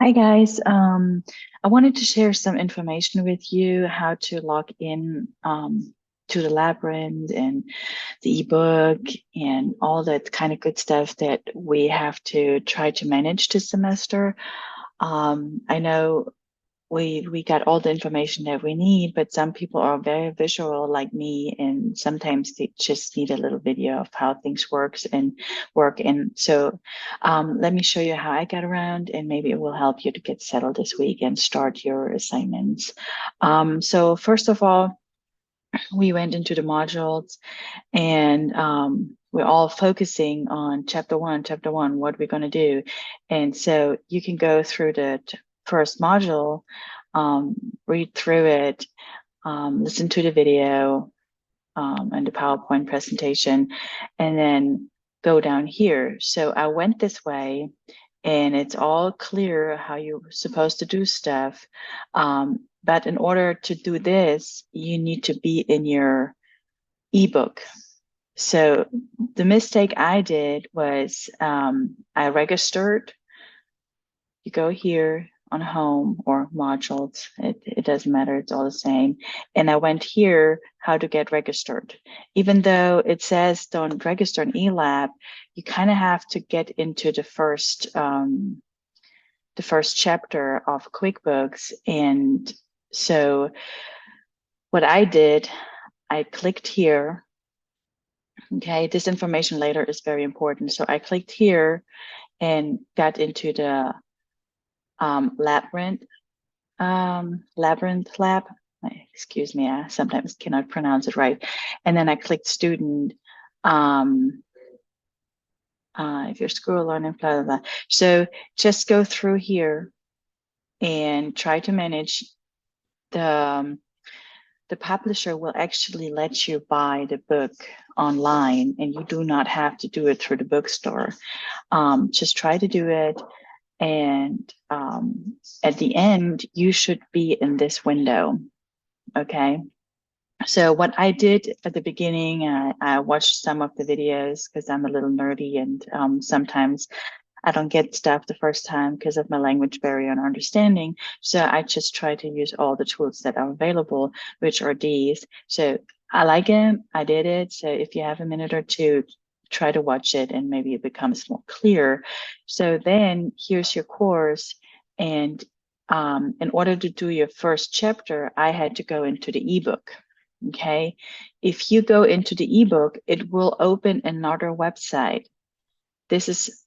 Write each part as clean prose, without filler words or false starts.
Hi guys, I wanted to share some information with you how to log in to the Labyrinth and the ebook and all that kind of good stuff that we have to try to manage this semester. I know we got all the information that we need, but some people are very visual like me, and sometimes they just need a little video of how things work. And so let me show you how I got around, and maybe it will help you to get settled this week and start your assignments. So first of all, we went into the modules, and we're all focusing on chapter one, what we're going to do. And so you can go through the first module, read through it, listen to the video and the PowerPoint presentation, and then go down here. So I went this way, and it's all clear how you're supposed to do stuff. But in order to do this, you need to be in your ebook. So the mistake I did was I registered. You go here on home or modules, it doesn't matter, it's all the same. And I went here, how to get registered. Even though it says don't register an eLab, you kind of have to get into the first chapter of QuickBooks. And so what I did, I clicked here. Okay, this information later is very important. So I clicked here and got into the Labyrinth lab. Excuse me, I sometimes cannot pronounce it right. And then I clicked student. If you're school learning, blah, blah, blah. So just go through here and try to manage the publisher will actually let you buy the book online, and you do not have to do it through the bookstore. Just try to do it. And at the end, you should be in this window. Okay. So what I did at the beginning, I watched some of the videos because I'm a little nerdy, and sometimes I don't get stuff the first time because of my language barrier and understanding. So I just try to use all the tools that are available, which are these. So I like it. I did it. So if you have a minute or two, try to watch it and maybe it becomes more clear. So then here's your course. And in order to do your first chapter, I had to go into the ebook. Okay. If you go into the ebook, it will open another website. This is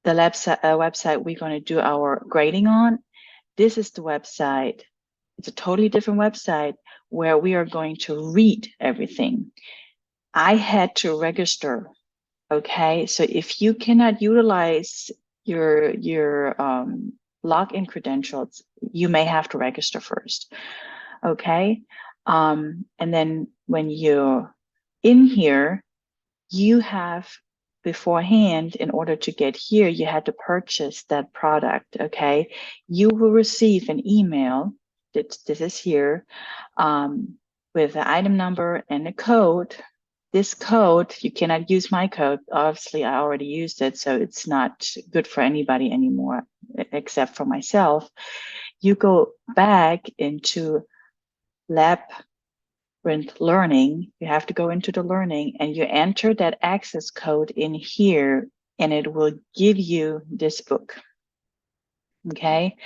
the website we're going to do our grading on. This is the website. It's a totally different website where we are going to read everything. I had to register. Okay, so if you cannot utilize your login credentials, you may have to register first. Okay, and then when you're in here, you have beforehand, in order to get here, you had to purchase that product. Okay, you will receive an email that this is here with the item number and a code. This code, you cannot use my code. Obviously, I already used it, so it's not good for anybody anymore, except for myself. You go back into Labyrinth Learning. You have to go into the learning, and you enter that access code in here, and it will give you this book. Okay,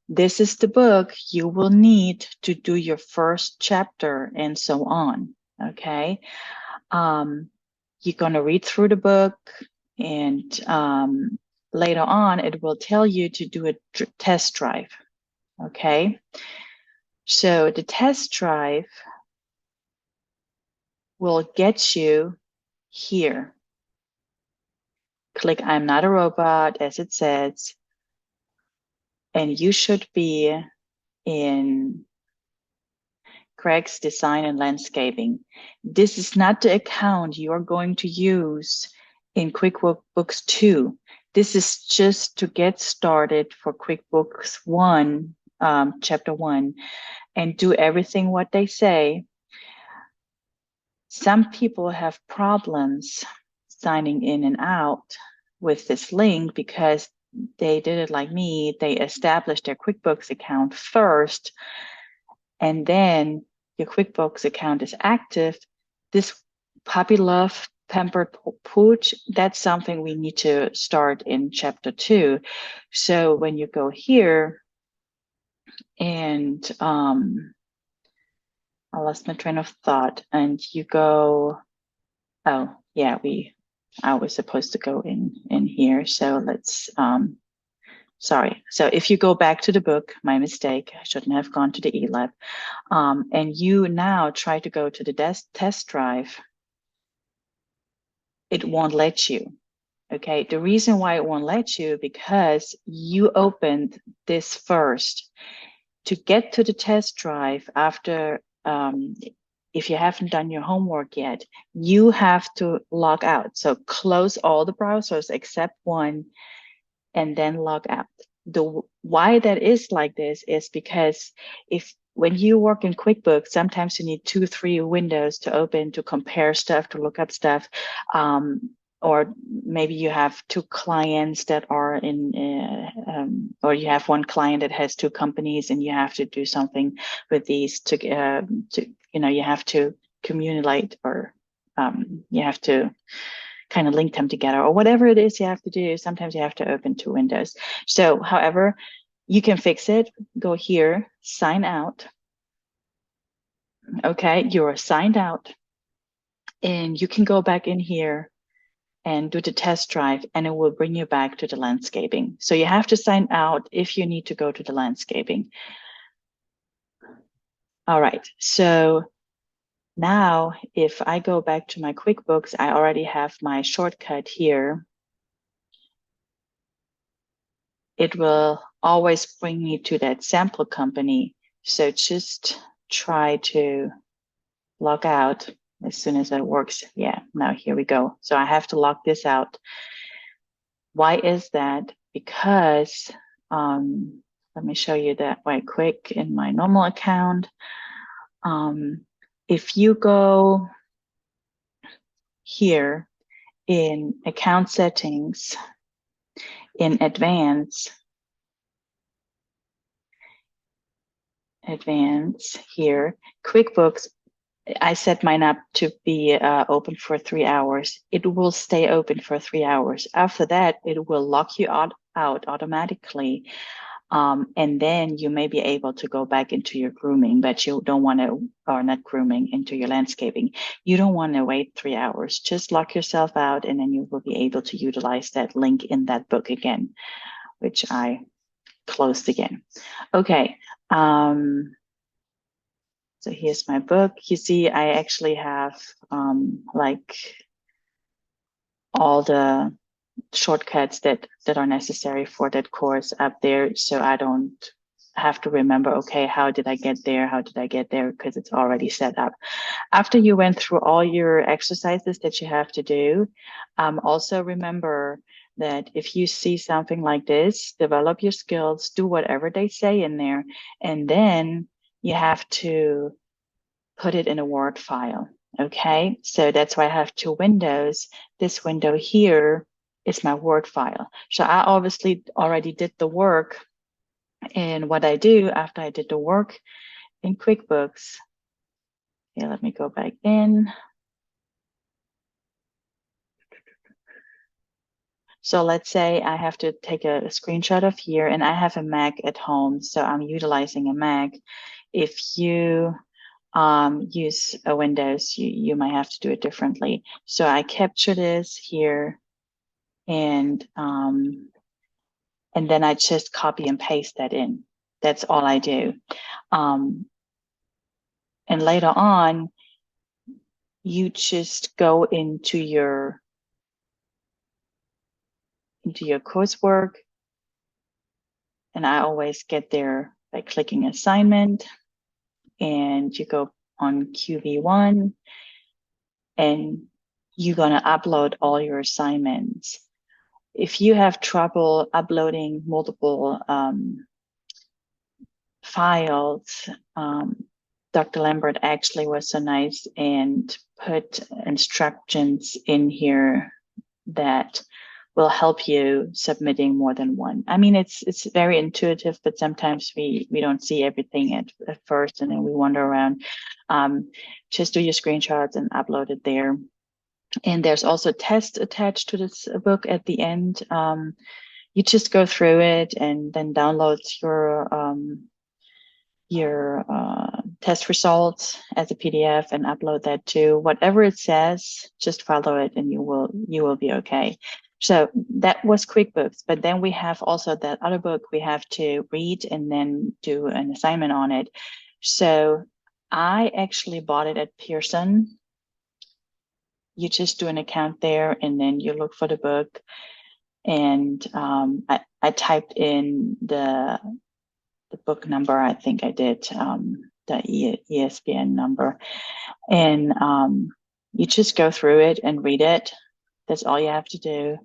this is the book you will need to do your first chapter and so on. Okay. You're going to read through the book, and later on, it will tell you to do a test drive. Okay. So the test drive will get you here. Click I'm not a robot, as it says, and you should be in Craig's Design and Landscaping. This is not the account you are going to use in QuickBooks 2. This is just to get started for QuickBooks 1, Chapter 1, and do everything what they say. Some people have problems signing in and out with this link because they did it like me. They established their QuickBooks account first, and then your QuickBooks account is active. This puppy love pampered pooch, that's something we need to start in chapter 2. So when you go here and I lost my train of thought, and you go, oh yeah, I was supposed to go in here. So let's sorry. So if you go back to the book, my mistake, I shouldn't have gone to the eLab. And you now try to go to the test drive, it won't let you. Okay, the reason why it won't let you, because you opened this first. To get to the test drive after, if you haven't done your homework yet, you have to log out. So close all the browsers except one and then log out. Why that is like this is because when you work in QuickBooks, sometimes you need 2, 3 windows to open, to compare stuff, to look up stuff. Or maybe you have 2 clients that are or you have one client that has 2 companies, and you have to do something with these to you have to communicate, or you have to kind of link them together, or whatever it is you have to do. Sometimes you have to open 2 windows. So, however, you can fix it. Go here, sign out. Okay, you're signed out, and you can go back in here and do the test drive, and it will bring you back to the landscaping. So you have to sign out if you need to go to the landscaping. All right, so now if I go back to my QuickBooks, I already have my shortcut here. It will always bring me to that sample company. So just try to log out as soon as it works. Yeah, now here we go. So I have to log this out. Why is that? Because let me show you that right quick in my normal account. If you go here in account settings, in advanced here, QuickBooks, I set mine up to be open for 3 hours. It will stay open for 3 hours. After that, it will lock you out automatically. And then you may be able to go back into your grooming, but you don't want to, or not grooming, into your landscaping. You don't want to wait 3 hours. Just lock yourself out, and then you will be able to utilize that link in that book again, which I closed again. Okay. So here's my book. You see, I actually have like all the shortcuts that are necessary for that course up there, so I don't have to remember, okay, how did I get there, because it's already set up. After you went through all your exercises that you have to do, also remember that if you see something like this, develop your skills, do whatever they say in there, and then you have to put it in a Word file. Okay, so that's why I have 2 windows. This window here is my Word file. So I obviously already did the work. And what I do after I did the work in QuickBooks, okay, let me go back in. So let's say I have to take a screenshot of here, and I have a Mac at home, so I'm utilizing a Mac. If you use a Windows, you might have to do it differently. So I capture this here, and then I just copy and paste that in. That's all I do. And later on, you just go into your coursework, and I always get there by clicking assignment, and you go on QB1, and you're going to upload all your assignments. If you have trouble uploading multiple files, Dr. Lambert actually was so nice and put instructions in here that will help you submitting more than one. I mean, it's very intuitive, but sometimes we don't see everything at first, and then we wander around. Just do your screenshots and upload it there. And there's also tests attached to this book at the end. You just go through it and then download your test results as a PDF and upload that to whatever it says. Just follow it, and you will be okay. So that was QuickBooks, but then we have also that other book we have to read and then do an assignment on it. So I actually bought it at Pearson. You just do an account there, and then you look for the book. And I typed in the book number. I think I did the ESPN number, and you just go through it and read it. That's all you have to do.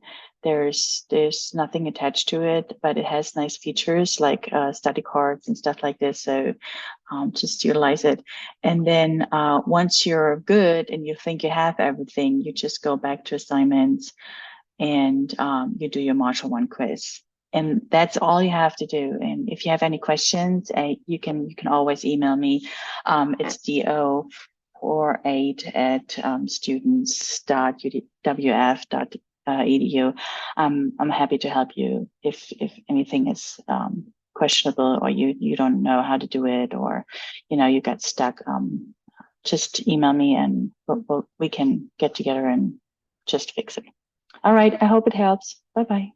There's nothing attached to it, but it has nice features like study cards and stuff like this. So just utilize it. And then once you're good and you think you have everything, you just go back to assignments and you do your Module 1 quiz. And that's all you have to do. And if you have any questions, you can always email me. It's do48@students.wf.edu. I'm happy to help you if anything is questionable, or you don't know how to do it, or you got stuck. Just email me, and we can get together and just fix it. All right. I hope it helps. Bye-bye.